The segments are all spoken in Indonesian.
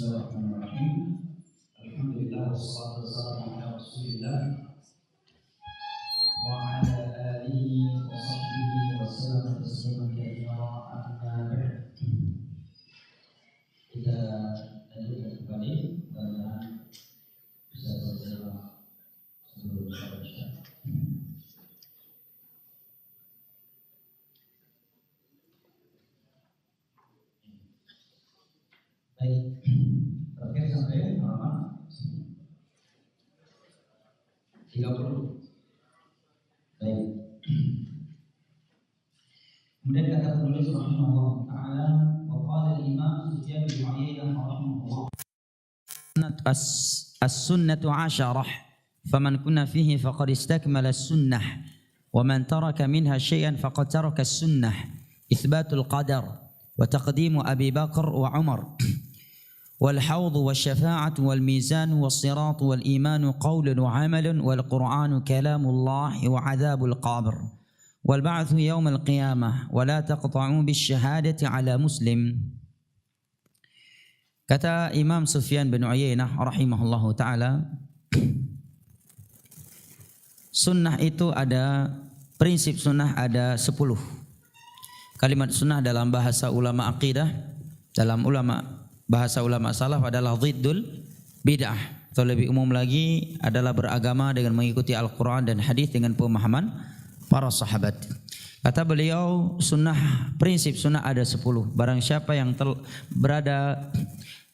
Bismillahirrahmanirrahim. Alhamdulillah wassalatu wassalamu ala Rasulillah wa ala alihi wa sahbihi wa sallam tasliman katsira amma ba'd. Kita lanjutkan kembali dan bisa berjalan sebelum Isya. Baik, terakhir sampai halaman 30. Baik. Kemudian kata penulis rahimahullah taala, wa qala al-imam Sufyan bin Uyainah rahimahullah, as-sunnatu 'asharah faman kunna fihi faqad istakmala as-sunnah wa man taraka minha syai'an faqad taraka as-sunnah. Itsbatul qadar wa taqdimu Abi Bakar wa Umar. والحوض والشفاعة والميزان والصراط والإيمان قول وعمل والقرآن كلام الله وعذاب القبر والبعث يوم القيامة ولا تقطعوا بالشهادة على مسلم. Kata Imam Sufyan bin Uyainah rahimahullahu ta'ala, sunnah itu ada, prinsip sunnah ada 10. Kalimat sunnah dalam bahasa ulama aqidah, dalam bahasa ulama salaf adalah ziddul bid'ah, atau lebih umum lagi adalah beragama dengan mengikuti Al-Quran dan hadis dengan pemahaman para sahabat. Kata beliau, sunnah, prinsip sunnah ada 10. Barang siapa yang berada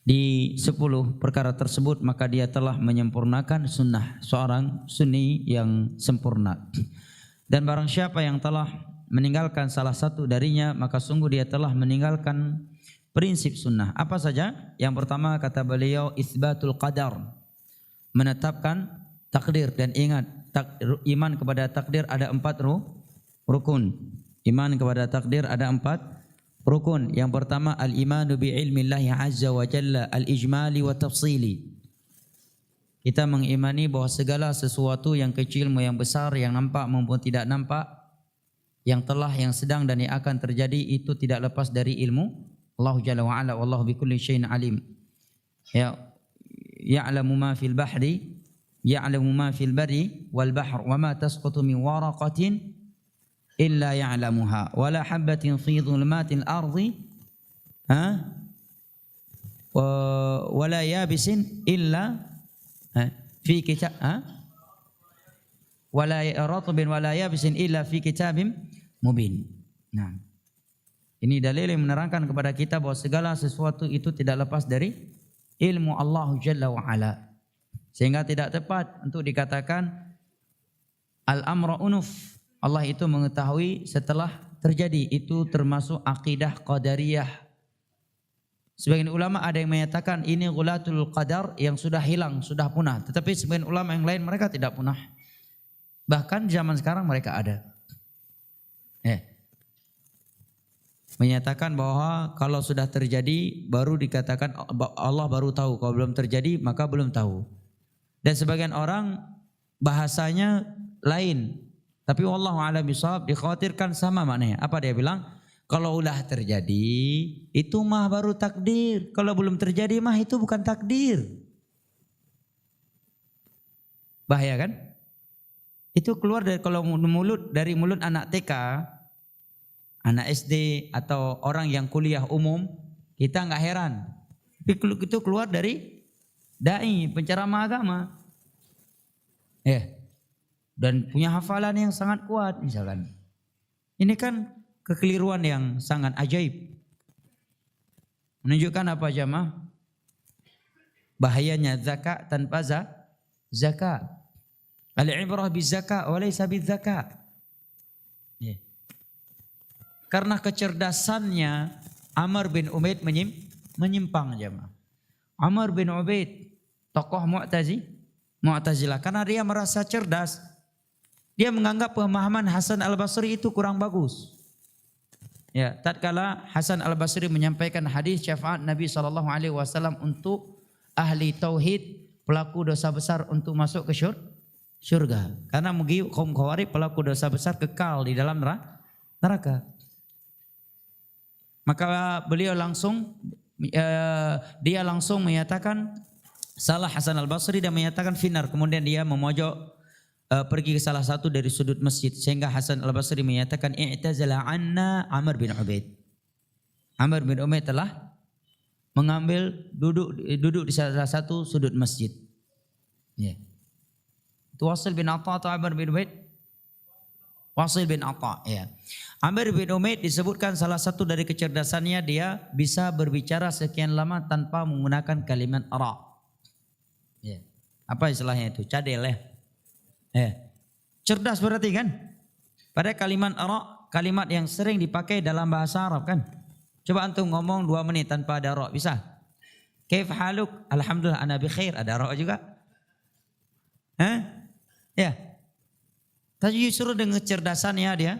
di 10 perkara tersebut, maka dia telah menyempurnakan sunnah, seorang sunni yang sempurna. Dan barang siapa yang telah meninggalkan salah satu darinya, maka sungguh dia telah meninggalkan prinsip sunnah. Apa saja? Yang pertama kata beliau, itsbatul qadar, menetapkan takdir. Dan ingat, iman kepada takdir ada 4 rukun. Iman kepada takdir ada 4 rukun. Yang pertama, al-imanu bi ilmillahi azza wa jalla al-ijmali wa tafsili. Kita mengimani bahwa segala sesuatu yang kecil maupun yang besar, yang nampak maupun tidak nampak, yang telah, yang sedang dan yang akan terjadi, itu tidak lepas dari ilmu Allah Jalla wa Ala, wallahu bikulli syai'in alim. Ya, ya'lamu ma fil bahri, ya'lamu ma fil barri wal bahr, wa ma tasqutu min waraqatin illa ya'lamuha, wa la habatin fi dhulumatil ardi, wa la yabisin illa fi kitab, wa la ratbin wa la yabisin illa fi kitabim mubin. Nah, ini dalil yang menerangkan kepada kita bahwa segala sesuatu itu tidak lepas dari ilmu Allah Jalla wa Ala. Sehingga tidak tepat untuk dikatakan al-amra unuf, Allah itu mengetahui setelah terjadi. Itu termasuk akidah qadariyah. Sebagian ulama ada yang menyatakan ini ghulatul qadar, yang sudah hilang, sudah punah. Tetapi sebagian ulama yang lain mereka tidak punah. Bahkan zaman sekarang mereka ada. Menyatakan bahwa kalau sudah terjadi baru dikatakan Allah baru tahu, kalau belum terjadi maka belum tahu. Dan sebagian orang bahasanya lain, tapi wallahu a'lam bishawab, dikhawatirkan sama maknanya. Apa dia bilang? Kalau udah terjadi itu mah baru takdir, kalau belum terjadi mah itu bukan takdir. Bahaya kan? Itu keluar dari, kalau dari mulut anak TK, anak SD, atau orang yang kuliah umum, kita nggak heran. Itu keluar dari dai, penceramah agama, dan punya hafalan yang sangat kuat misalkan. Ini kan kekeliruan yang sangat ajaib. Menunjukkan apa jamaah? Bahayanya zakat tanpa zakat. Al-ibrah biz-zakat wa laysa biz-zakat. Karena kecerdasannya Amr bin Ubaid menyimpang jemaah. Amr bin Ubaid, tokoh Mu'tazilah, karena dia merasa cerdas, dia menganggap pemahaman Hasan al-Basri itu kurang bagus. Ya, tatkala Hasan al-Basri menyampaikan hadis syafaat Nabi SAW untuk ahli tauhid, pelaku dosa besar untuk masuk ke surga. Karena kaum Khawarij pelaku dosa besar kekal di dalam neraka. Maka beliau langsung dia langsung menyatakan salah Hasan al-Basri dan menyatakan finar. Kemudian dia memojok pergi ke salah satu dari sudut masjid sehingga Hasan al-Basri menyatakan i'tazala anna Amr bin Ubaid. Amr bin Ubaid telah mengambil duduk di salah satu sudut masjid. Ya. Itu Wasil bin Atha atau Amr bin Ubaid? Wasil bin Atha, ya. Amr bin Ubaid disebutkan salah satu dari kecerdasannya dia bisa berbicara sekian lama tanpa menggunakan kalimat ara. Ya. Apa istilahnya itu? Cadel ya. Cerdas berarti kan? Pada kalimat ara, kalimat yang sering dipakai dalam bahasa Arab kan? Coba antum ngomong 2 menit tanpa ada ra, bisa? Kaif haluk? Alhamdulillah ana bi khair, ada ra juga? Ya. Tapi justru dengan kecerdasannya dia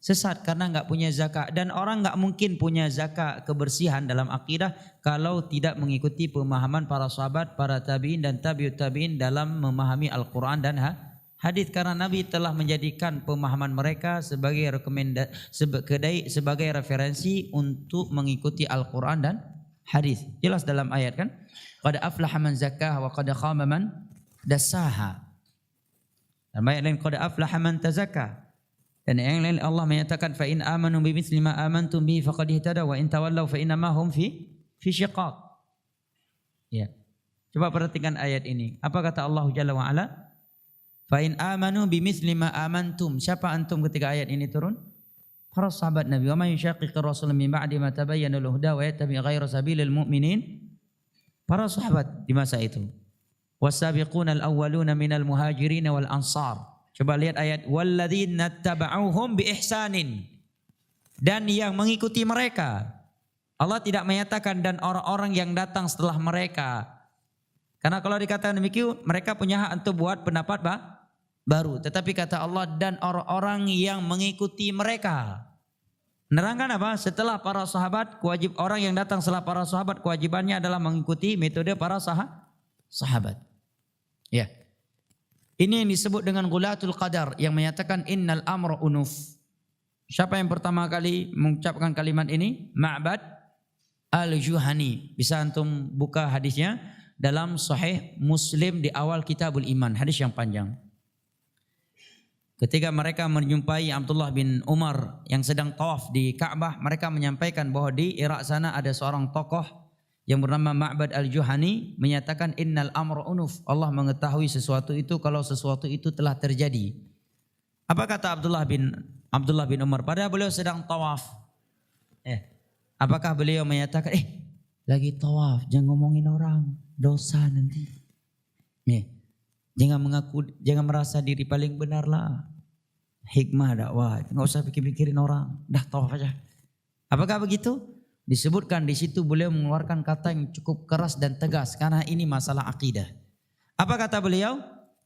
sesat karena enggak punya zakat, dan orang enggak mungkin punya zakat kebersihan dalam akidah kalau tidak mengikuti pemahaman para sahabat, para tabi'in dan tabi'ut tabi'in dalam memahami Al-Qur'an dan hadis, karena Nabi telah menjadikan pemahaman mereka sebagai sebagai referensi untuk mengikuti Al-Qur'an dan hadis. Jelas dalam ayat kan? Qad aflaha man zakkaha wa qad khaba man dassaha. Dan ayat lain qad aflaha man tazakka. Dan yang lain Allah menyatakan fa in amanu bimithli ma amantum bihi faqad ihtada wa in tawallaw fa innama hum fi syiqaq. Ya. Coba perhatikan ayat ini. Apa kata Allah Jalla wa Ala? Fa in amanu bimithli ma amantum. Siapa antum ketika ayat ini turun? Para sahabat Nabi. Wa may yushaqiqir rasul min ba'di ma tabayyana lahu huda wa yattabi' ghayra sabilil mu'minin. Para sahabat di masa itu. Was-sabiquna al-awwaluna minal muhajirin wal ansar. Coba lihat ayat walladzina tabauhum bi ihsanin. Dan yang mengikuti mereka. Allah tidak menyatakan dan orang-orang yang datang setelah mereka. Karena kalau dikatakan demikian mereka punya hak untuk buat pendapat baru. Tetapi kata Allah dan orang-orang yang mengikuti mereka. Menerangkan apa? Setelah para sahabat, orang yang datang setelah para sahabat kewajibannya adalah mengikuti metode para sahabat. Ya. Ini yang disebut dengan Ghulatul Qadar yang menyatakan innal amra unuf. Siapa yang pertama kali mengucapkan kalimat ini? Ma'bad al-Juhani. Bisa antum buka hadisnya dalam Sahih Muslim di awal Kitabul Iman, hadis yang panjang. Ketika mereka menjumpai Abdullah bin Umar yang sedang tawaf di Ka'bah, mereka menyampaikan bahwa di Irak sana ada seorang tokoh yang bernama Ma'bad al-Juhani menyatakan innal amra unuf. Allah mengetahui sesuatu itu kalau sesuatu itu telah terjadi. Apa kata Abdullah bin Umar? Padahal beliau sedang tawaf. Apakah beliau menyatakan lagi tawaf, jangan ngomongin orang, dosa nanti. Jangan merasa diri paling benar lah. Hikmah dakwah, enggak usah pikir-pikirin orang, dah tawaf aja. Apakah begitu? Disebutkan di situ beliau mengeluarkan kata yang cukup keras dan tegas karena ini masalah akidah. Apa kata beliau?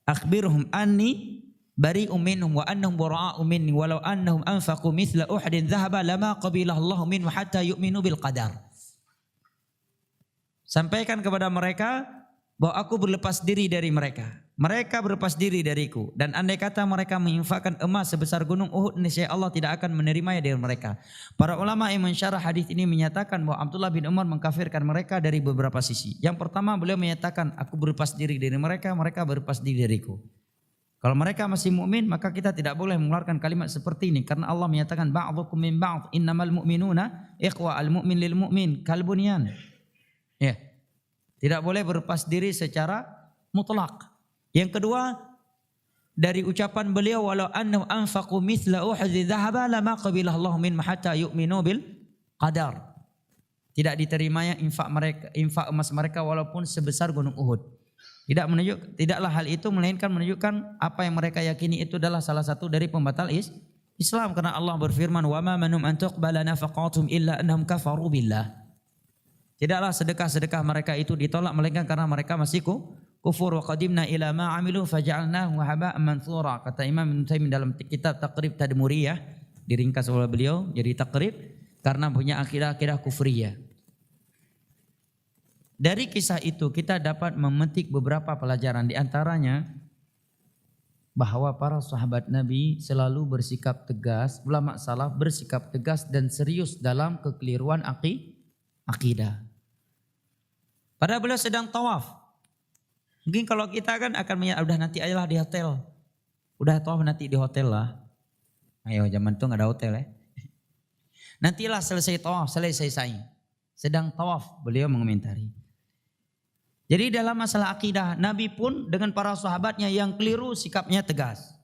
Akhbirhum anni bari'um minhum wa annahum bura'u minni walau annahum anfaqu mithla Uhudin dhahaba lama qabilallahu minhum hatta yu'minu bil qadar. Sampaikan kepada mereka bahwa aku berlepas diri dari mereka. Mereka berlepas diri dariku. Dan andai kata mereka menginfakkan emas sebesar gunung Uhud, niscaya Allah tidak akan menerimanya dari mereka. Para ulama yang mensyarah hadis ini menyatakan bahwa Abdullah bin Umar mengkafirkan mereka dari beberapa sisi. Yang pertama beliau menyatakan aku berlepas diri dari mereka, mereka berlepas diri dariku. Kalau mereka masih mukmin maka kita tidak boleh mengeluarkan kalimat seperti ini. Karena Allah menyatakan ba'dukum min ba'd innamal mu'minuna ikhwa al-mu'min lil mu'min kal bunyan. Ya. Tidak boleh berlepas diri secara mutlak. Yang kedua, dari ucapan beliau walau annahum anfaqu mithla Uhud dhahaba lama qabilahu Allah min hatta yu'minu bil qadar. Tidak diterimanya infak emas mereka walaupun sebesar gunung Uhud. Tidaklah hal itu melainkan menunjukkan apa yang mereka yakini itu adalah salah satu dari pembatal Islam, karena Allah berfirman wa ma manum an tuqbala nafaqatuhum illa annahum kafaru billah. Tidaklah sedekah-sedekah mereka itu ditolak melainkan karena mereka masih kufur. Wa qadimna ila ma amilu faja'alnahu haba'an manthura. Kata Imam Ibnu Taimiyah dalam kitab Taqrib Tadmuriyah, diringkas oleh beliau jadi Taqrib karena punya akidah-akidah kufriyah. Dari kisah itu kita dapat memetik beberapa pelajaran, di antaranya bahwa para sahabat Nabi selalu bersikap tegas, ulama salaf bersikap tegas dan serius dalam kekeliruan akidah. Padahal beliau sedang tawaf. Mungkin kalau kita kan akan udah nanti aja lah di hotel. Udah tawaf nanti di hotel lah. Ayo zaman itu gak ada hotel ya. Nantilah selesai tawaf, selesai sa'i. Sedang tawaf beliau mengomentari. Jadi dalam masalah akidah, Nabi pun dengan para sahabatnya yang keliru sikapnya tegas.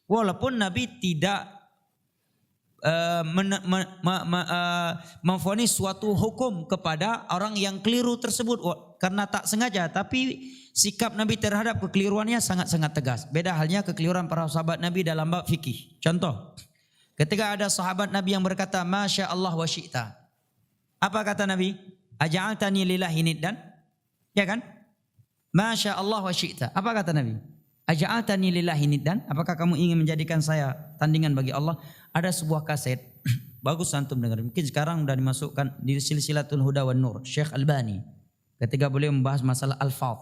Walaupun Nabi tidak memvonis suatu hukum kepada orang yang keliru tersebut karena tak sengaja, tapi sikap Nabi terhadap kekeliruannya sangat-sangat tegas. Beda halnya kekeliruan para sahabat Nabi dalam bab fikih. Contoh, ketika ada sahabat Nabi yang berkata, Masya Allah wa syi'ta. Apa kata Nabi? Aja'altani lillahi niddan. Ya kan? Masya Allah wa syi'ta. Apa kata Nabi? Aja'altani lillahi niddan. Apakah kamu ingin menjadikan saya tandingan bagi Allah? Ada sebuah kaset. Bagus antum dengar. Mungkin sekarang sudah dimasukkan di Silsilatul Huda wan Nur. Syekh Albani. Ketika beliau membahas masalah al-fadh.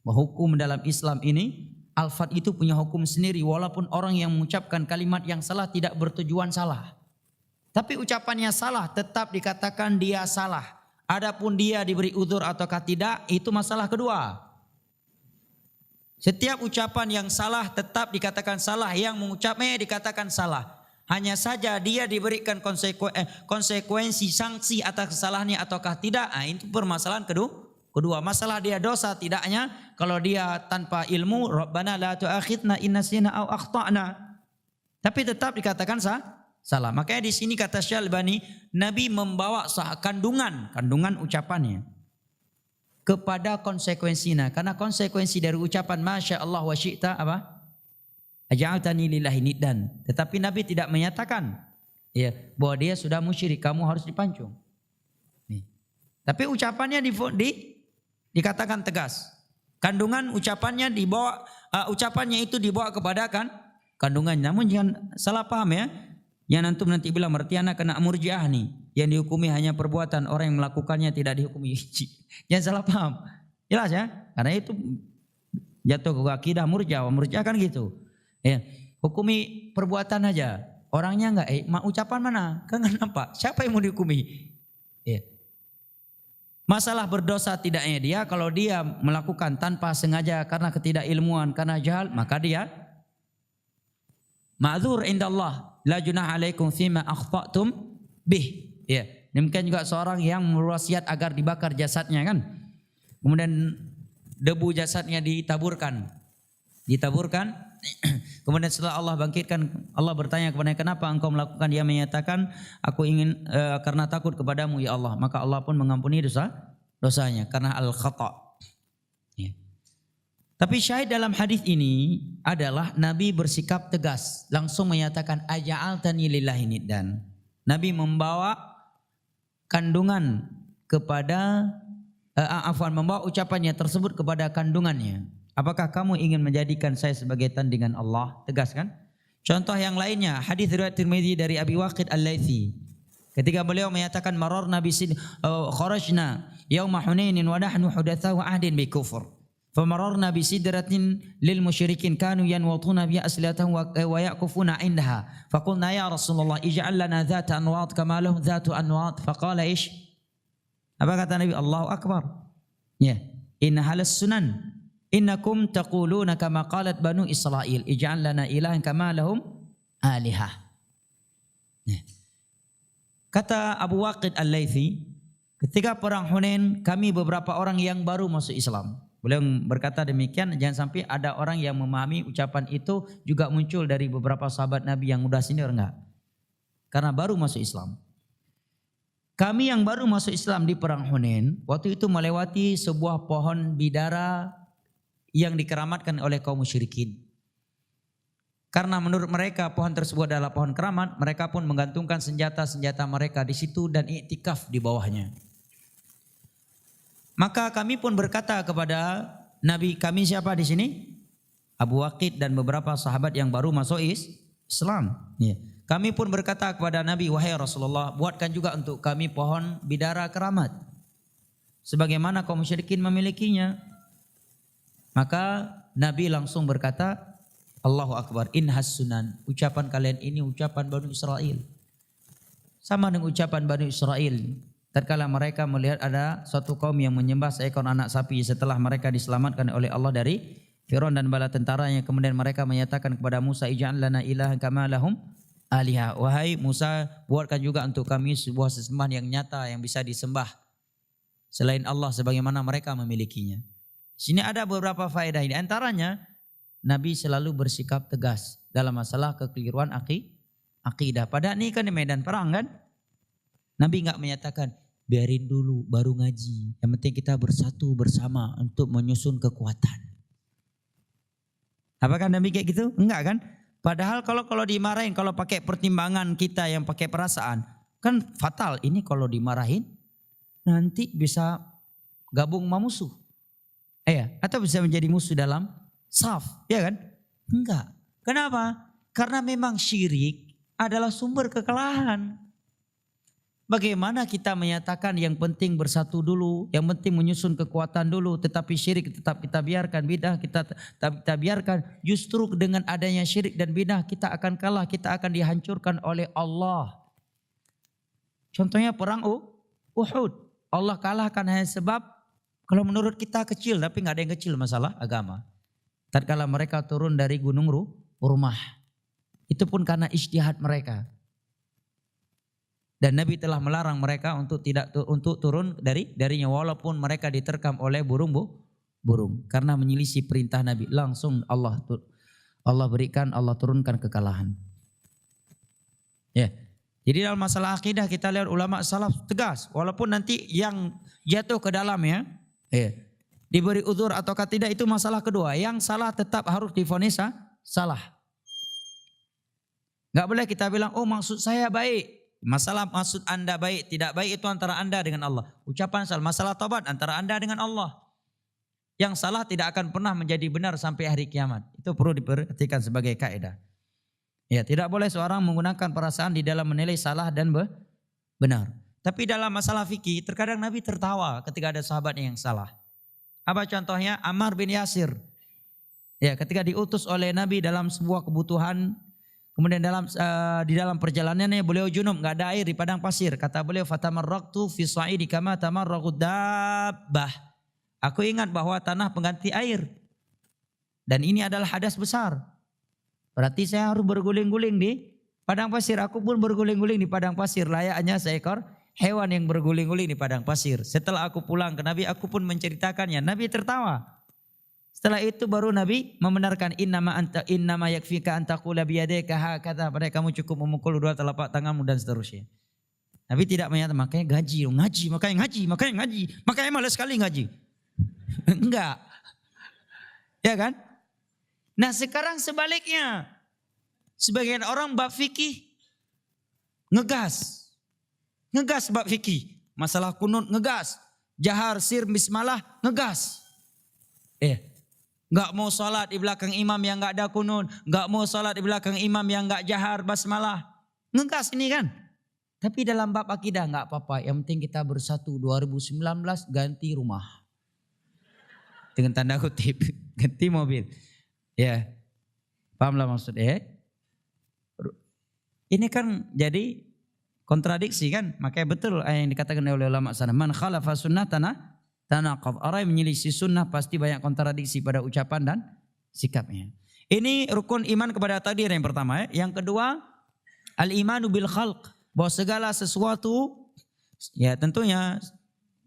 Hukum dalam Islam ini, al-fadh itu punya hukum sendiri. Walaupun orang yang mengucapkan kalimat yang salah tidak bertujuan salah. Tapi ucapannya salah tetap dikatakan dia salah. Adapun dia diberi udzur ataukah tidak, itu masalah kedua. Setiap ucapan yang salah tetap dikatakan salah, yang mengucapnya dikatakan salah. Hanya saja dia diberikan konsekuensi sanksi atas kesalahannya ataukah tidak, itu permasalahan kedua. Masalah dia dosa tidaknya, kalau dia tanpa ilmu, Rabbana la tu'akhidna in nasina aw akhtana. Tapi tetap dikatakan salah. Makanya di sini kata Syalbani, Nabi membawa kandungan ucapannya kepada konsekuensinya. Karena konsekuensi dari ucapan Masya Allah wa syi'ta apa? Aja'altani lillahi niddan. Tetapi Nabi tidak menyatakan bahwa dia sudah musyrik, kamu harus dipancung. Nih. Tapi ucapannya dikatakan tegas. Kandungan ucapannya ucapannya itu dibawa kepada kandungannya. Namun jangan salah paham ya. Yang antum nanti bilang berarti anak kena Murji'ah nih. Yang dihukumi hanya perbuatan, orang yang melakukannya tidak dihukumi. Jangan salah paham. Jelas ya? Karena itu jatuh ke akidah Murji'ah. Murji'ah kan gitu. Ya, hukumi perbuatan aja. Orangnya enggak, ucapan mana? Kan enggak nampak. Siapa yang mau dihukumi? Ya. Masalah berdosa tidaknya dia, kalau dia melakukan tanpa sengaja karena ketidakilmuan, karena jahal, maka dia ma'dzur indallah. La junah alaikum fima akhta'tum bih. Ya, demikian juga seorang yang berwasiat agar dibakar jasadnya kan. Kemudian debu jasadnya ditaburkan. Kemudian setelah Allah bangkitkan, Allah bertanya kepadanya, kenapa engkau melakukan? Dia menyatakan, aku ingin karena takut kepadamu ya Allah. Maka Allah pun mengampuni dosanya karena al-khata'. Ya. Tapi syahid dalam hadis ini adalah Nabi bersikap tegas, langsung menyatakan aja'altani lillahi niddan. Nabi membawa kandungan kepada membawa ucapannya tersebut kepada kandungannya. Apakah kamu ingin menjadikan saya sebagai tandingan Allah? Tegas kan? Contoh yang lainnya, hadis riwayat Tirmidzi dari Abi Waqid Al-Laitsi. Ketika beliau menyatakan mararna kharajna yauma Hunainin wa nahnu hudatsau ahdin bi kufur. فمررنا بسدرة للمشركين كانوا ينوطون بها أسلحتهم ويأكفون عندها فقلنا يا رسول الله اجعل لنا ذات أنواط كما لهم ذات أنواط فقال إيش؟ apa kata Nabi? Allahu Akbar. Ya, innaha lassunan innakum taquluna kama qalat banu Israil ij'al lana ilahan kama lahum alihah. Ya. Kata Abu Waqid Al-Laitsi, ketika perang Hunain kami beberapa orang yang baru masuk Islam. Beliau berkata demikian, jangan sampai ada orang yang memahami ucapan itu juga muncul dari beberapa sahabat Nabi yang udah senior enggak. Karena baru masuk Islam. Kami yang baru masuk Islam di perang Hunain, waktu itu melewati sebuah pohon bidara yang dikeramatkan oleh kaum musyrikin. Karena menurut mereka pohon tersebut adalah pohon keramat, mereka pun menggantungkan senjata-senjata mereka di situ dan iktikaf di bawahnya. Maka kami pun berkata kepada Nabi, kami siapa di sini? Abu Waqid dan beberapa sahabat yang baru masuk Islam. Ya. Kami pun berkata kepada Nabi, wahai Rasulullah, buatkan juga untuk kami pohon bidara keramat. Sebagaimana kaum musyrikin memilikinya. Maka Nabi langsung berkata, Allahu Akbar, inhas sunan. Ucapan kalian ini ucapan Bani Israel. Sama dengan ucapan Bani Israel. tatkala mereka melihat ada suatu kaum yang menyembah seekor anak sapi setelah mereka diselamatkan oleh Allah dari Firaun dan bala tentaranya, kemudian mereka menyatakan kepada Musa, ij'al lana ilahan kama lahum aliha. Wahai Musa, buatkan juga untuk kami sebuah sesembahan yang nyata yang bisa disembah selain Allah sebagaimana mereka memilikinya. Sini ada beberapa faedah, di antaranya Nabi selalu bersikap tegas dalam masalah kekeliruan akidah. Padahal ini kan di medan perang kan. Nabi enggak menyatakan biarin dulu baru ngaji. Yang penting kita bersatu bersama untuk menyusun kekuatan. Apakah Nabi kayak gitu? Enggak kan? Padahal kalau dimarahin, kalau pakai pertimbangan kita yang pakai perasaan, kan fatal. Ini kalau dimarahin nanti bisa gabung sama musuh. Atau bisa menjadi musuh dalam saf, ya kan? Enggak. Kenapa? Karena memang syirik adalah sumber kekalahan. Bagaimana kita menyatakan yang penting bersatu dulu, yang penting menyusun kekuatan dulu, tetapi syirik tetap kita biarkan, bidah kita biarkan. Justru dengan adanya syirik dan bidah kita akan kalah, kita akan dihancurkan oleh Allah. Contohnya perang Uhud. Allah kalahkan hanya sebab kalau menurut kita kecil, tapi nggak ada yang kecil masalah agama. Tatkala mereka turun dari gunung Rumah, itu pun karena ijtihad mereka. Dan Nabi telah melarang mereka untuk turun darinya walaupun mereka diterkam oleh burung karena menyelisih perintah Nabi. Langsung Allah turunkan kekalahan. Ya. Jadi dalam masalah akidah kita lihat ulama salaf tegas, walaupun nanti yang jatuh ke dalamnya diberi uzur ataukah tidak itu masalah kedua. Yang salah tetap harus divonis salah. Gak boleh kita bilang, oh maksud saya baik. Masalah maksud anda baik, tidak baik itu antara anda dengan Allah. Ucapan salah, masalah taubat antara anda dengan Allah. Yang salah tidak akan pernah menjadi benar sampai hari kiamat. Itu perlu diperhatikan sebagai kaidah. Ya, tidak boleh seorang menggunakan perasaan di dalam menilai salah dan benar. Tapi dalam masalah fikih, terkadang Nabi tertawa ketika ada sahabatnya yang salah. Apa contohnya? Ammar bin Yasir. Ya, ketika diutus oleh Nabi dalam sebuah kebutuhan, kemudian di dalam perjalanannya beliau junub, enggak ada air di padang pasir. Kata beliau, fatamarraqtu fi sa'idi kama tamarraqud dabbah. Aku ingat bahwa tanah pengganti air. Dan ini adalah hadas besar. Berarti saya harus berguling-guling di padang pasir. Aku pun berguling-guling di padang pasir. Layaknya seekor hewan yang berguling-guling di padang pasir. Setelah aku pulang ke Nabi, aku pun menceritakannya. Nabi tertawa. Setelah itu baru Nabi membenarkan innama yakfika an taqula biyadika hakadha. Pada kamu cukup memukul dua telapak tanganmu dan seterusnya. Nabi tidak menyatakan makanya makanya malas sekali ngaji. Enggak. Ya kan? Nah sekarang sebaliknya. Sebagian orang bab fikih ngegas bab fikih. Masalah kunut ngegas. Jahar, sir, bismillah ngegas. Enggak mau salat di belakang imam yang enggak ada kunut. Enggak mau salat di belakang imam yang enggak jahar basmalah. Ngegas ini kan. Tapi dalam bab akidah enggak apa-apa. Yang penting kita bersatu 2019 ganti rumah. Dengan tanda kutip. Ganti mobil. Ya. Pahamlah maksudnya. Ini kan jadi kontradiksi kan. Makanya betul yang dikatakan oleh ulama sana. Man khalafa sunnatana tanaqab. Orang yang menyelisih sunnah pasti banyak kontradiksi pada ucapan dan sikapnya. Ini rukun iman kepada takdir yang pertama. Yang kedua, al-imanu bil khalq. Bahwa segala sesuatu, ya tentunya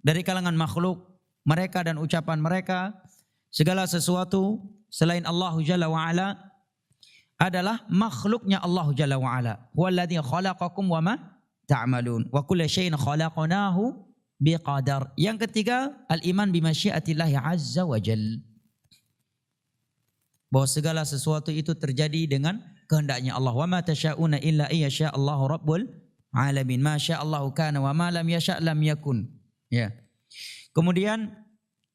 dari kalangan makhluk, mereka dan ucapan mereka, segala sesuatu selain Allah Jalla wa'ala adalah makhluknya Allah Jalla wa'ala. Huwaladzi khalaqakum wa ma ta'malun. Wa kulla syai'in khalaqnahu biqadar. Yang ketiga, al-iman bimasyiatillahi azza wa jal. Bahwa segala sesuatu itu terjadi dengan kehendaknya Allah. Wa ma tasyauna illa iyyasha Allahu rabbul alamin. Ma sya'allahu kana wa ma lam yasha' lam yakun. Ya. Kemudian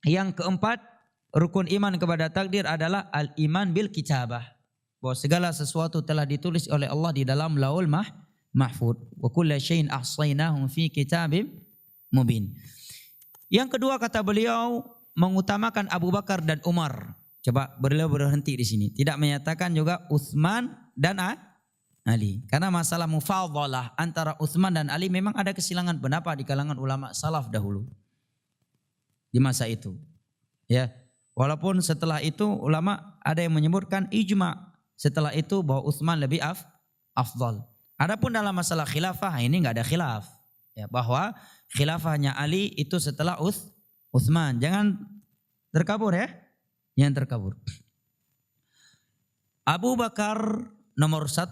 yang keempat, rukun iman kepada takdir adalah al-iman bil kitabah. Bahwa segala sesuatu telah ditulis oleh Allah di dalam Laul Mahfud. Wa kulla syai'in ahsaynahum fi kitabim mubin. Yang kedua kata beliau mengutamakan Abu Bakar dan Umar. Coba beliau berhenti di sini. Tidak menyatakan juga Utsman dan Ali. Karena masalah mufadhalah antara Utsman dan Ali memang ada kesilangan pendapat di kalangan ulama salaf dahulu. Di masa itu. Ya. Walaupun setelah itu ulama ada yang menyebutkan ijma setelah itu bahwa Utsman lebih afdal. Adapun dalam masalah khilafah ini enggak ada khilaf. Ya, bahwa khilafahnya Ali itu setelah Utsman. Jangan terkabur ya. Jangan terkabur. Abu Bakar nomor 1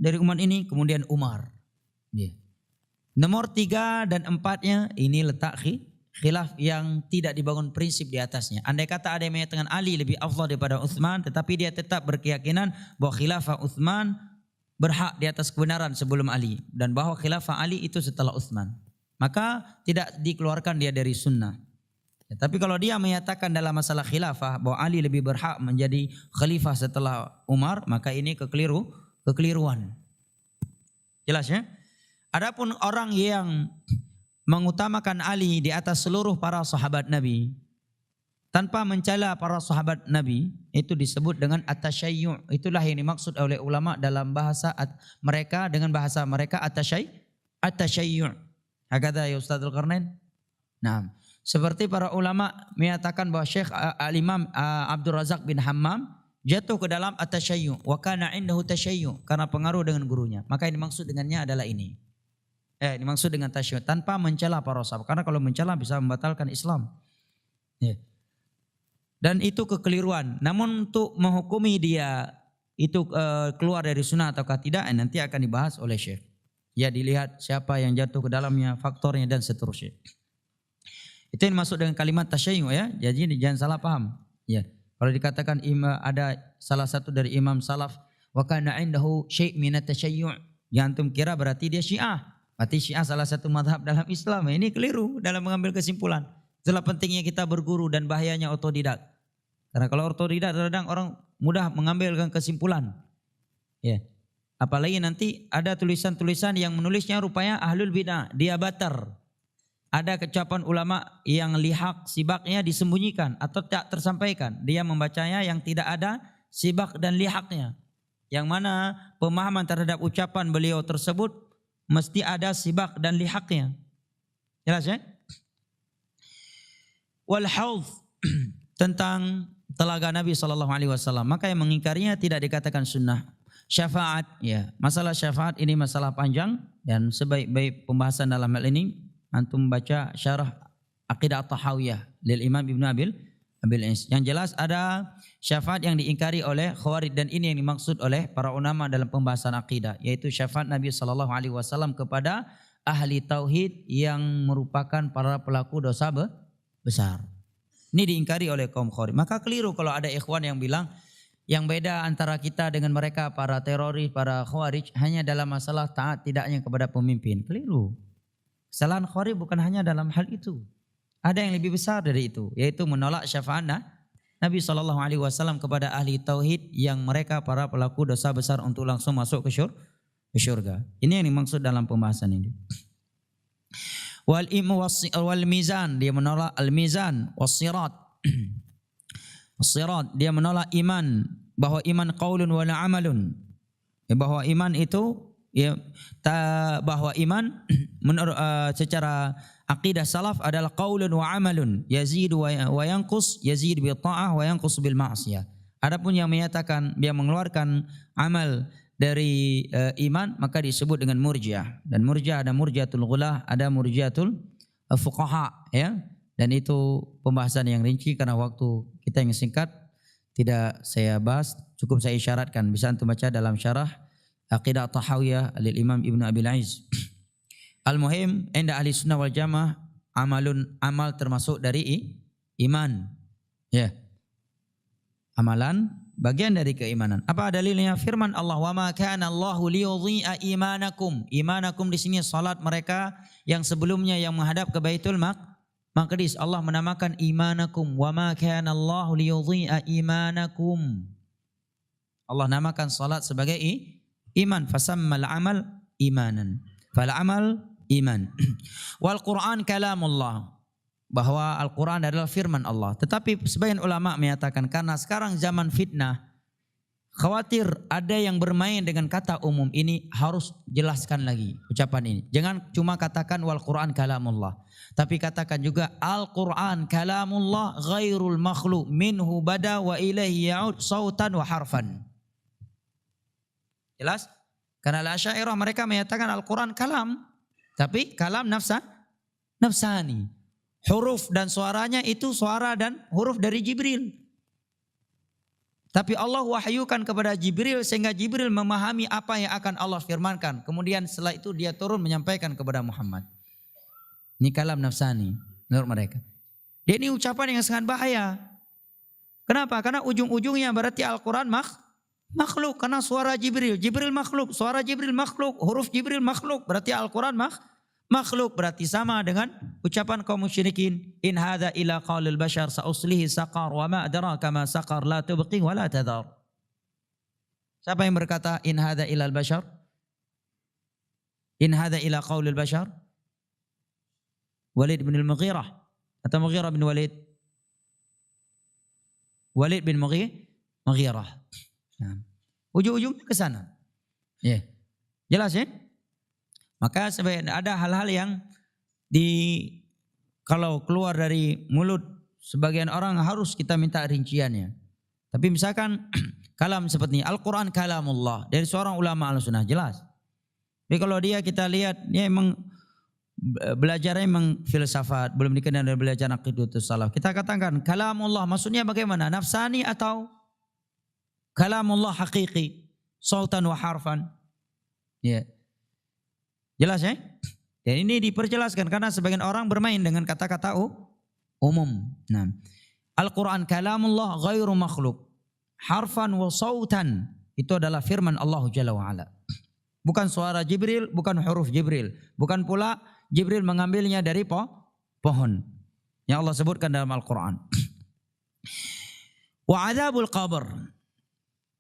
dari umat ini, kemudian Umar. Ya. Nomor 3 dan 4-nya ini letak khilaf yang tidak dibangun prinsip di atasnya. Andai kata ada yang mengatakan Ali lebih afdal daripada Utsman, tetapi dia tetap berkeyakinan bahwa khilafah Utsman berhak di atas kebenaran sebelum Ali, dan bahwa khilafah Ali itu setelah Utsman, maka tidak dikeluarkan dia dari sunnah. Ya, tapi kalau dia menyatakan dalam masalah khilafah bahwa Ali lebih berhak menjadi khalifah setelah Umar, maka ini kekeliruan. Jelas ya? Adapun orang yang mengutamakan Ali di atas seluruh para sahabat Nabi tanpa mencela para sahabat Nabi, itu disebut dengan at-tasyayyu'. Itulah yang dimaksud oleh ulama dalam bahasa mereka, dengan bahasa mereka at-tasyayyu'. Hakadha ya Ustadzul Qarnain. Nah, seperti para ulama menyatakan bahwa Syekh Al-Imam Abdul Razak bin Hammam jatuh ke dalam at-tasyayyu', wa kana indahu tasyayyu', karena pengaruh dengan gurunya. Maka yang dimaksud dengannya adalah ini. Dimaksud dengan tasyayyu' tanpa mencela para sahabat, karena kalau mencela bisa membatalkan Islam. Ya. Dan itu kekeliruan. Namun untuk menghukumi dia itu keluar dari sunnah ataukah tidak, nanti akan dibahas oleh Syekh. Ya, dilihat siapa yang jatuh ke dalamnya, faktornya dan seterusnya. Itu yang dimaksud dengan kalimat tasyayyu' ya. Jadi jangan salah paham. Ya. Kalau dikatakan ada salah satu dari imam salaf wa kana indahu syai' minat tasyayyu', jangan antum kira berarti dia Syiah. Berarti Syiah salah satu mazhab dalam Islam. Ini keliru dalam mengambil kesimpulan. Itulah pentingnya kita berguru dan bahayanya otodidak. Karena kalau otodidak kadang orang mudah mengambilkan kesimpulan. Ya. Apalagi nanti ada tulisan-tulisan yang menulisnya rupanya ahlul bid'ah, dia batar. Ada kecapan ulama yang lihak sibaknya disembunyikan atau tak tersampaikan. Dia membacanya yang tidak ada sibak dan lihaknya. Yang mana pemahaman terhadap ucapan beliau tersebut mesti ada sibak dan lihaknya. Jelas ya? Wal haudh tentang telaga Nabi SAW. Maka yang mengingkarinya tidak dikatakan sunnah. Syafaat, ya, masalah syafaat ini masalah panjang, dan sebaik-baik pembahasan dalam hal ini antum baca syarah Aqidah At-Tahawiyah lil Imam Ibnu Abil Is. Yang jelas ada syafaat yang diingkari oleh Khawarij, dan ini yang dimaksud oleh para ulama dalam pembahasan akidah, yaitu syafaat Nabi SAW kepada ahli tauhid yang merupakan para pelaku dosa besar. Ini diingkari oleh kaum Khawarij. Maka keliru kalau ada ikhwan yang bilang yang beda antara kita dengan mereka para teroris, para Khawarij hanya dalam masalah taat tidaknya kepada pemimpin. Keliru. Kesalahan Khawarij bukan hanya dalam hal itu. Ada yang lebih besar dari itu, yaitu menolak syafaat Nabi SAW kepada ahli tauhid yang mereka para pelaku dosa besar untuk langsung masuk ke syurga. Ini yang dimaksud dalam pembahasan ini. Wal mizan, dia menolak al-mizan, was-sirat. As-sirat, dia menolak iman, bahwa iman qaulun wa la amalun. Bahwa iman itu bahwa iman menurut secara akidah salaf adalah qaulun wa amalun, yazidu wa yanqus, yazid bil ta'ah wa yanqus bil ma'siyah. Adapun yang menyatakan dia mengeluarkan amal dari iman, maka disebut dengan murji'ah. Dan murji'ah ada murji'atul ghulah, ada murji'atul fuqaha, ya. Dan itu pembahasan yang rinci karena waktu kita yang singkat tidak saya bahas, cukup saya isyaratkan. Bisa antum baca dalam syarah Aqidah Tahawiyah lil Imam Ibnu Abil Is. Al-muhim, inda ahli sunnah wal jamaah, amal termasuk dari iman. Ya. Amalan bagian dari keimanan. Apa dalilnya? Firman Allah, "Wa ma kana Allahu liyudhi'a imanakum." Imanakum di sini salat mereka yang sebelumnya yang menghadap ke Baitul Maqdis. Allah menamakan imanakum. "Wa ma kana Allahu liyudhi'a imanakum." Allah namakan salat sebagai iman. Fasammal amal imanan. Fal amal iman. Wal Quran kalamullah. Bahwa Al-Quran adalah firman Allah. Tetapi sebagian ulama menyatakan karena sekarang zaman fitnah, khawatir ada yang bermain dengan kata umum ini, harus jelaskan lagi ucapan ini. Jangan cuma katakan wal Quran kalamullah, tapi katakan juga al Quran kalamullah ghairul makhluk minhu bada wa ilaihi ya'ud sautan wa harfan. Jelas? Karena Asy'ariyah mereka menyatakan al Quran kalam, tapi kalam nafsani. Huruf dan suaranya itu suara dan huruf dari Jibril. Tapi Allah wahyukan kepada Jibril sehingga Jibril memahami apa yang akan Allah firmankan. Kemudian setelah itu dia turun menyampaikan kepada Muhammad. Ini kalam nafsani menurut mereka. Dia ini ucapan yang sangat bahaya. Kenapa? Karena ujung-ujungnya berarti Al-Quran makhluk. Karena suara Jibril. Jibril makhluk. Suara Jibril makhluk. Huruf Jibril makhluk. Berarti Al-Quran makhluk. Berarti sama dengan ucapan kaum musyrikin. In hadza ila qaulil bashar sa'uslihi saqar wa ma adraka ma saqar la tubqi wa la tadhar. Siapa yang berkata in hadza ila al-bashar? In hadza ila qaulil bashar? Walid bin al-Mughirah atau Mughirah bin Walid? Walid bin Mughirah. Nah, ujung-ujungnya ke sana. Ya. Jelas ya? Maka ada hal-hal yang kalau keluar dari mulut sebagian orang harus kita minta rinciannya. Tapi misalkan kalam seperti ini, Al-Quran kalamullah dari seorang ulama al-sunnah, jelas. Tapi kalau kita lihat, dia emang belajarnya emang filsafat, belum dikenal dari belajar aqidatus salaf. Kita katakan kalamullah maksudnya bagaimana? Nafsani atau kalamullah hakiki, sautan wa harfan. Ya. Jelas ya? Dan ini diperjelaskan karena sebagian orang bermain dengan kata-kata umum. Nah, Al-Quran kalamullah ghairu makhluk. Harfan wa sautan. Itu adalah firman Allah Jalla wa'ala. Bukan suara Jibril, bukan huruf Jibril. Bukan pula Jibril mengambilnya dari pohon. Yang Allah sebutkan dalam Al-Quran. Wa adzabul qabr.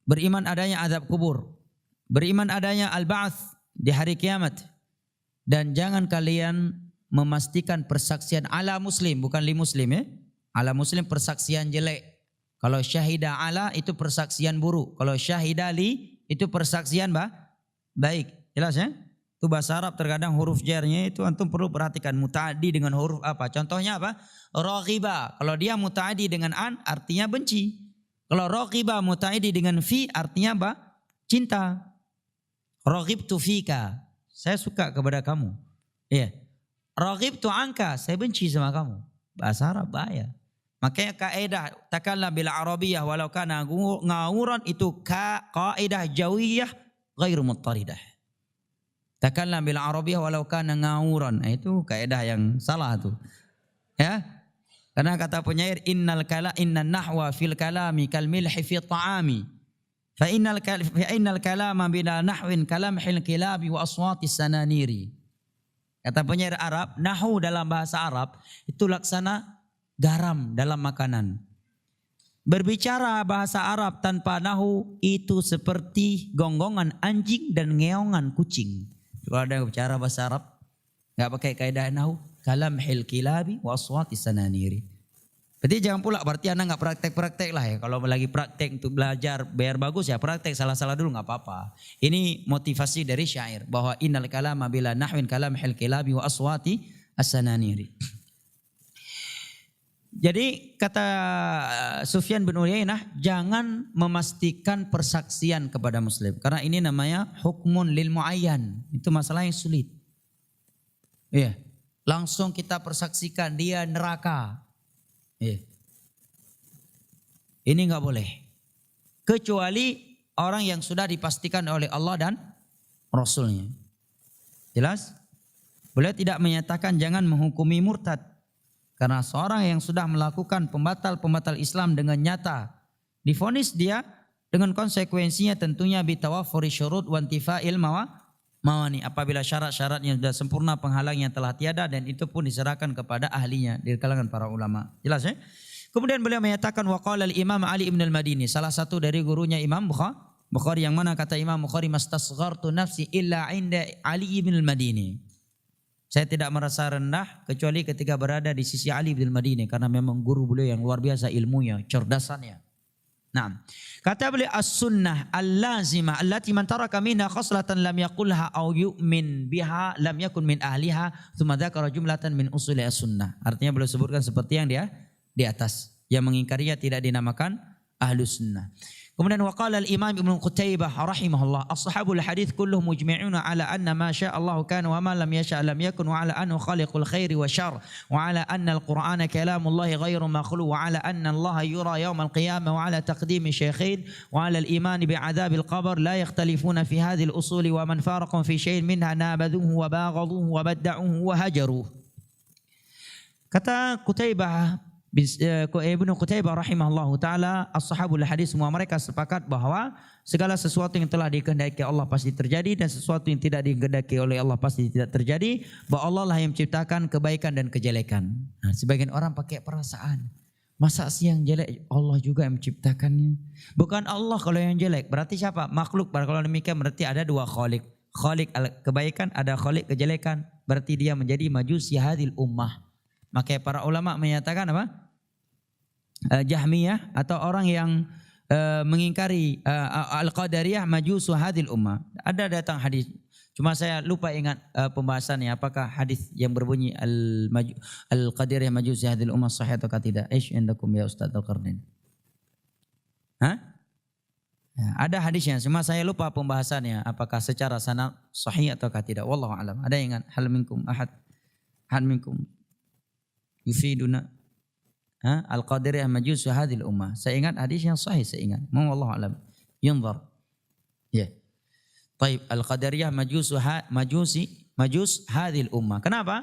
Beriman adanya azab kubur. Beriman adanya al-ba'ats di hari kiamat. Dan jangan kalian memastikan persaksian ala muslim, bukan li muslim ya. Ala muslim persaksian jelek. Kalau syahida ala itu persaksian buruk. Kalau syahida li itu persaksian baik. Jelas ya? Itu bahasa Arab terkadang huruf jarnya itu antum perlu perhatikan muta'addi dengan huruf apa. Contohnya apa? Raghiba. Kalau dia muta'addi dengan an artinya benci. Kalau raghiba muta'addi dengan fi artinya apa? Cinta. Raghibtu fika. Saya suka kepada kamu. Iya. Raghibtu anka, saya benci sama kamu. Bahasa Arab bahaya. Makanya kaidah takallam bil arabiyyah walau kana ngawuran itu kaidah jawiyah ghairu muttaridah. Takallam bil arabiyyah walau kana ngawuran. Nah, itu kaidah yang salah tuh. Ya. Karena kata penyair innan nahwa fil kalami kal milhi fi ta'ami. Fa innal kalama bila nahwin kalamhil kilabi wa aswatis sananiri. Kata penyair Arab, nahu dalam bahasa Arab itu laksana garam dalam makanan. Berbicara bahasa Arab tanpa nahu itu seperti gonggongan anjing dan ngeongan kucing. Kalau ada yang bicara bahasa Arab enggak pakai kaidah nahu, kalamhil kilabi wa aswatis sananiri. Berarti jangan pula berarti anak nggak praktek lah ya. Kalau lagi praktek untuk belajar biar bagus ya praktek, salah-salah dulu nggak apa-apa. Ini motivasi dari syair bahwa innal kalama bila nahwin kalamhil kilabi wa aswati as-sananiri. Jadi kata Sufyan bin Uyainah, jangan memastikan persaksian kepada muslim karena ini namanya hukmun lil muayyan. Itu masalah yang sulit. Iya. Langsung kita persaksikan dia neraka. Ini nggak boleh. Kecuali orang yang sudah dipastikan oleh Allah dan Rasulnya. Jelas? Beliau tidak menyatakan jangan menghukumi murtad. Karena seorang yang sudah melakukan pembatal Islam dengan nyata. Divonis dia dengan konsekuensinya tentunya bitawafuri syurut wantifa'il mawani. Apabila syarat-syaratnya sudah sempurna, penghalangnya telah tiada dan itu pun diserahkan kepada ahlinya di kalangan para ulama. Jelas ya? Kemudian beliau menyatakan waqala al-Imam Ali ibn al-Madini, salah satu dari gurunya Imam Bukhari yang mana kata Imam Bukhari mastasghartu nafsi illa inda Ali ibn al-Madini. Saya tidak merasa rendah kecuali ketika berada di sisi Ali ibn al-Madini karena memang guru beliau yang luar biasa ilmunya, cerdasannya. Nah, kata beliau as-sunnah al-lazimah allati man taraka minha khaslatan lam yaqulha aw yu'min biha lam yakun min ahliha thumma dzakara jumlatan min usuli as-sunnah. Artinya beliau sebutkan seperti yang dia di atas. Yang mengingkarinya tidak dinamakan ahlus sunnah. Kemudian waqala al-Imam Ibnu Qutaibah rahimahullah, ashabul hadis kulluhum mujmi'una ala anna ma syaa Allah kana wa ma lam yasha' lam yakun wa ala annahu khaliqul khairi wa syarr wa ala anna al-Qur'ana kalamullah ghairu makhluq wa ala anna Allah yura yawm al-qiyamah wa ala taqdimi syaikhin wa ala al-iman bi'adzabil qabr la yakhtalifuna fi hadhihi al-usul wa man faraqahum fi syai'in minha nabaduhu wa baghaduhu wa badda'uhu wa hajaruhu. Kata Qutaibah Ibnu Qutaibah rahimahullahu taala, ashabul hadis semua mereka sepakat bahwa segala sesuatu yang telah dikehendaki Allah pasti terjadi dan sesuatu yang tidak dikehendaki oleh Allah pasti tidak terjadi, bahwa Allah lah yang menciptakan kebaikan dan kejelekan. Nah, sebagian orang pakai perasaan, masa sih yang jelek Allah juga yang menciptakannya? Bukan Allah kalau yang jelek, berarti siapa? Makhluk. Kalau demikian berarti ada dua khalik. Khalik kebaikan, ada khalik kejelekan. Berarti dia menjadi majusi hadil ummah. Maka para ulama menyatakan apa? Jahmiyah atau orang yang mengingkari Al-Qadariyah majusu hadil ummah. Ada datang hadis. Cuma saya lupa ingat pembahasannya. Apakah hadis yang berbunyi Al-Qadariyah majusu hadil ummah sahih atau tidak? Ish indakum ya Ustaz Al-Qarnin. Hah? Ya, ada hadisnya. Cuma saya lupa pembahasannya. Apakah secara sanad sahih atau tidak? Wallahu a'lam. Ada yang ingat? Hal minkum ahad? Hal minkum yufiduna Al-Qadariyah majusu hadil ummah. Saya ingat hadis yang sahih, saya ingat. Wallahu alam. Yunzar. Ya. Baik, Al-Qadariyah majus hadil ummah. Kenapa?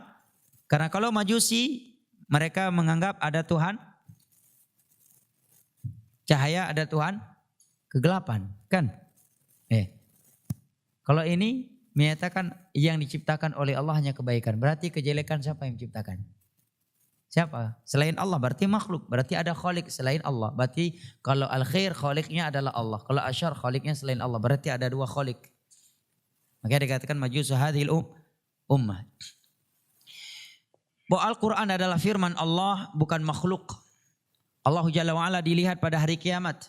Karena kalau majusi mereka menganggap ada Tuhan cahaya, ada Tuhan kegelapan, kan? Kalau ini menyatakan yang diciptakan oleh Allah hanya kebaikan. Berarti kejelekan siapa yang menciptakan? Siapa? Selain Allah, berarti makhluk. Berarti ada khalik selain Allah. Berarti kalau al-khair khaliknya adalah Allah. Kalau asyar khaliknya selain Allah. Berarti ada dua khalik. Makanya dikatakan majusu hadhil ummah. Bahwa Al-Quran adalah firman Allah, bukan makhluk. Allah Jalla wa'ala dilihat pada hari kiamat.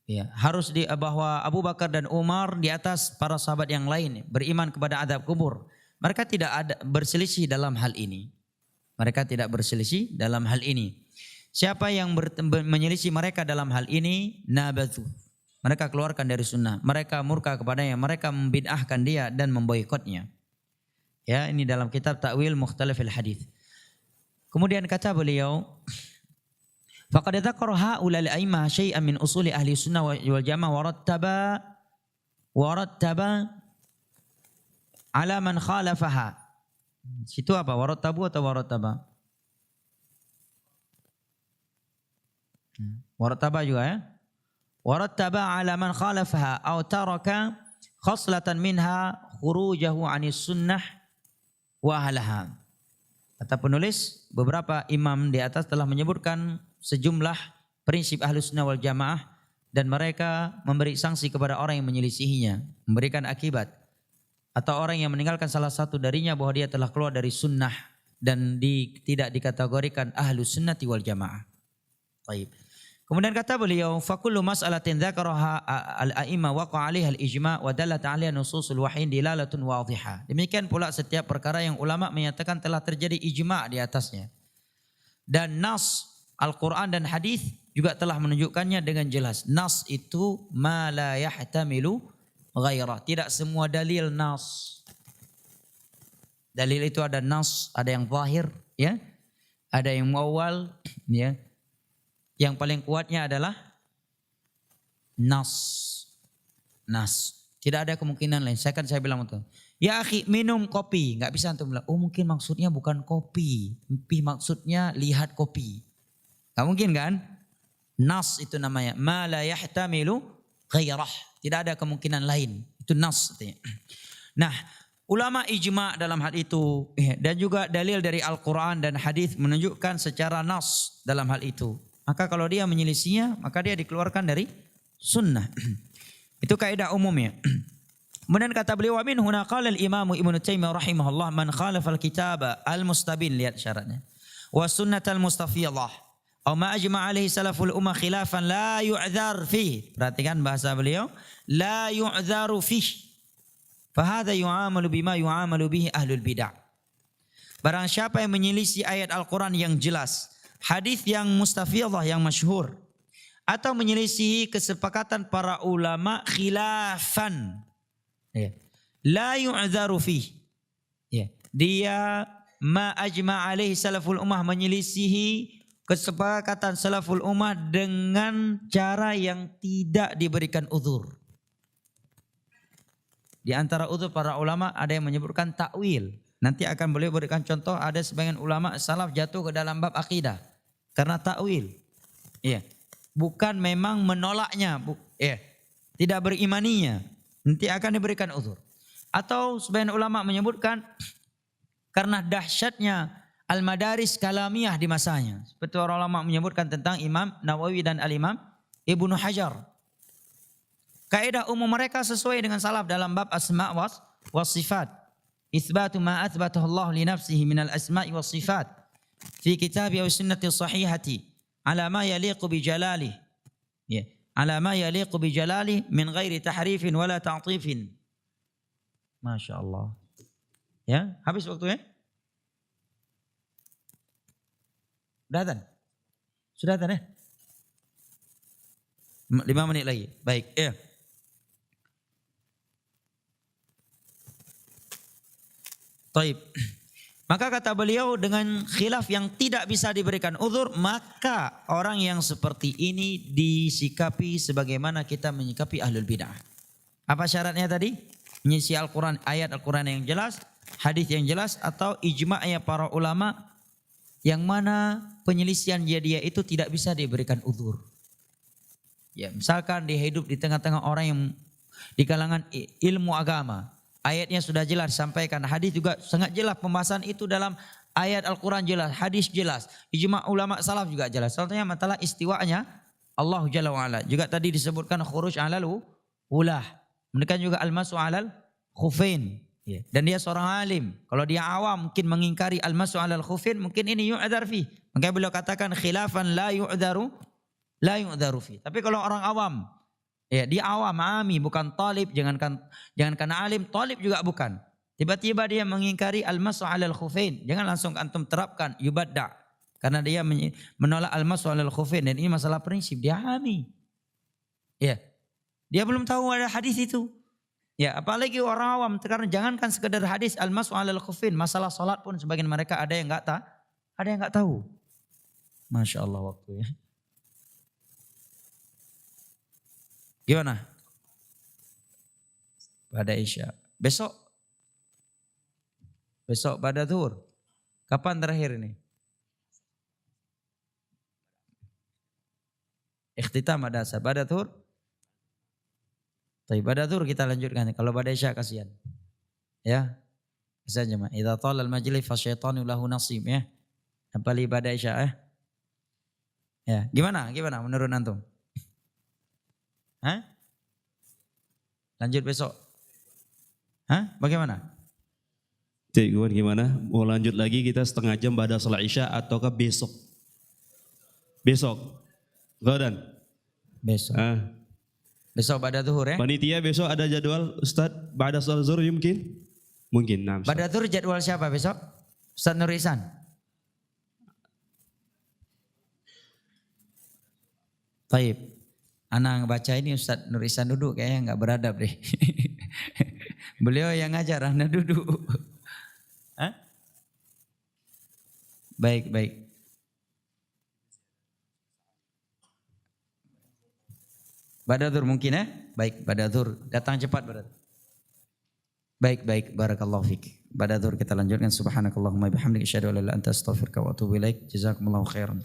Ya, harus bahwa Abu Bakar dan Umar di atas para sahabat yang lain beriman kepada azab kubur. Mereka tidak ada berselisih dalam hal ini. Mereka tidak berselisih dalam hal ini. Siapa yang menyelisih mereka dalam hal ini? Nabathu. Mereka keluarkan dari sunnah. Mereka murka kepadanya. Mereka membid'ahkan dia dan memboikotnya. Ya, ini dalam kitab Ta'wil Mukhtalifil Hadits. Kemudian kata beliau, faqad dzakara haulal a'immah syai'an min usuli ahli sunnah wal jamaah warattaba ala man khalafaha. Situ apa? Warattabu atau warattaba? Warattaba juga ya. Warattaba ala man khalafaha aw taraka khaslatan minha khurujahu 'anis sunnah wa ahlaha. Kata penulis, beberapa imam di atas telah menyebutkan sejumlah prinsip Ahlus Sunnah wal Jamaah dan mereka memberi sanksi kepada orang yang menyelisihinya, memberikan akibat. Atau orang yang meninggalkan salah satu darinya bahwa dia telah keluar dari sunnah dan tidak dikategorikan ahlus sunnati wal jamaah. Baik. Kemudian kata beliau, fakullu mas'alatin dzakaraha al-a'imma waqa 'alaiha al-ijma' wa dallat 'alaiha nususul wahyi dilalatun wadhihah. Demikian pula setiap perkara yang ulama menyatakan telah terjadi ijma' di atasnya. Dan nas Al-Qur'an dan hadis juga telah menunjukkannya dengan jelas. Nas itu ma la yahtamilu ghairah. Tidak semua dalil nas. Dalil itu ada nas, ada yang zahir, ya. Ada yang muawwal, ya. Yang paling kuatnya adalah nas. Nas. Tidak ada kemungkinan lain. Saya bilang itu. Ya akhi, minum kopi. Enggak bisa antum bilang, oh mungkin maksudnya bukan kopi. Maksudnya lihat kopi. Enggak mungkin kan? Nas itu namanya. Ma la yahtamilu ghairah. Tidak ada kemungkinan lain. Itu nas. Nah, ulama ijma' dalam hal itu. Dan juga dalil dari Al-Quran dan hadis menunjukkan secara nas dalam hal itu. Maka kalau dia menyelisihinya, maka dia dikeluarkan dari sunnah. Itu kaidah umumnya. Kemudian kata beliau, wa min huna qala al-Imam Ibnu Taimiyah rahimahullah man khalafa al-kitaba al-mustabin, lihat syaratnya. Wa sunnatal mustafiyah. Au ma ajma' alaihi salaful ummah khilafan la yu'dzar fih. Perhatikan bahasa beliau, la yu'dzaru fih. Fahadha yu'amalu bima yu'amalu bihi ahlul bid'ah. Barang siapa yang menyelisih ayat Al-Quran yang jelas, hadis yang mustafidhah yang masyhur, atau menyelisihi kesepakatan para ulama khilafan, la yu'dzaru fih. Dia ma ajma' alaihi salaful ummah, menyelisihi kesepakatan salaful ummah dengan cara yang tidak diberikan uzur. Di antara uzur para ulama ada yang menyebutkan takwil. Nanti akan boleh berikan contoh, ada sebagian ulama salaf jatuh ke dalam bab akidah karena takwil. Bukan memang menolaknya, tidak berimaninya. Nanti akan diberikan uzur. Atau sebagian ulama menyebutkan karena dahsyatnya al-madaris kalamiyah di masanya. Seperti orang ulama menyebutkan tentang Imam Nawawi dan al-Imam Ibnu Hajar. Kaidah umum mereka sesuai dengan salaf dalam bab asma' was sifat. Itsbatu ma athbatahu Allah li nafsihi minal asma'i was sifat fi kitabi wa sunnati sahihati ala ma yaliqu bi jalalihi. Ala ma yaliqu bi jalalihi min ghairi tahrifin wala ta'tifin. Masya Allah. Ya, habis waktunya? Sudah adzan ya? 5 menit lagi. Baik, ya. Taib. Maka kata beliau, dengan khilaf yang tidak bisa diberikan uzur, maka orang yang seperti ini disikapi sebagaimana kita menyikapi ahlul bid'ah. Apa syaratnya tadi? Menyisi Al-Quran, ayat Al-Quran yang jelas, hadis yang jelas, atau ijma'nya para ulama yang mana penyelisihan dia itu tidak bisa diberikan uzur. Ya, misalkan dia hidup di tengah-tengah orang yang di kalangan ilmu agama, ayatnya sudah jelas disampaikan, hadis juga sangat jelas pembahasan itu dalam ayat Al-Quran jelas, hadis jelas, ijma' ulama salaf juga jelas. Contohnya masalah istiwa'nya Allah Jalla wa'ala. Juga tadi disebutkan khuruj alal ulah. Menekan juga al-masu alal khufain. Dan dia seorang alim. Kalau dia awam mungkin mengingkari al-masu alal khufain, mungkin ini yu'dzar fi. Maka beliau katakan khilafan la yu'dzaru fi. Tapi kalau orang awam, dia awam, ami, bukan talib, jangankan alim, talib juga bukan. Tiba-tiba dia mengingkari al-masu alal khufain, jangan langsung antum terapkan yubadda. Karena dia menolak al-masu alal khufain, dan ini masalah prinsip, dia ami. Dia belum tahu ada hadis itu. Apalagi orang awam, karena jangankan sekedar hadis al-masu alal khufain, masalah salat pun sebagian mereka ada yang enggak tahu. Masya Allah waktunya. Gimana? Pada Isya. Besok pada zuhur. Kapan terakhir ini? Ikhtitam ada asar. Pada zuhur? Tapi pada zuhur kita lanjutkan. Kalau pada Isya kasihan. Ya. Bisa aja mah. Idza talal majlis fasyaitanu lahu nasib ya. Apalagi pada Isya ya. Ya, gimana menurut antum? Lanjut besok. Bagaimana? Cik, gimana? Mau lanjut lagi kita setengah jam pada sholat Isya ataukah besok? Besok. Godan. Besok. Besok pada zuhur ya? Panitia besok ada jadwal Ustadz pada sholat zuhur mungkin? Mungkin. Nah, pada zuhur jadwal siapa besok? Ustadz Nur Ihsan. Baik. Anak baca ini Ustadz Nur Ihsan duduk kayaknya enggak beradab deh. Beliau yang ngajar, Anda duduk. Baik. Badadur mungkin ya? Baik, Badadur. Datang cepat Badadur. Baik. Barakallahu fiik. Badadur kita lanjutkan. Subhanakallahumma bihamdika asyhadu an la ilaha illa anta astaghfiruka wa atubu ilaik. Jazakumullahu khairan.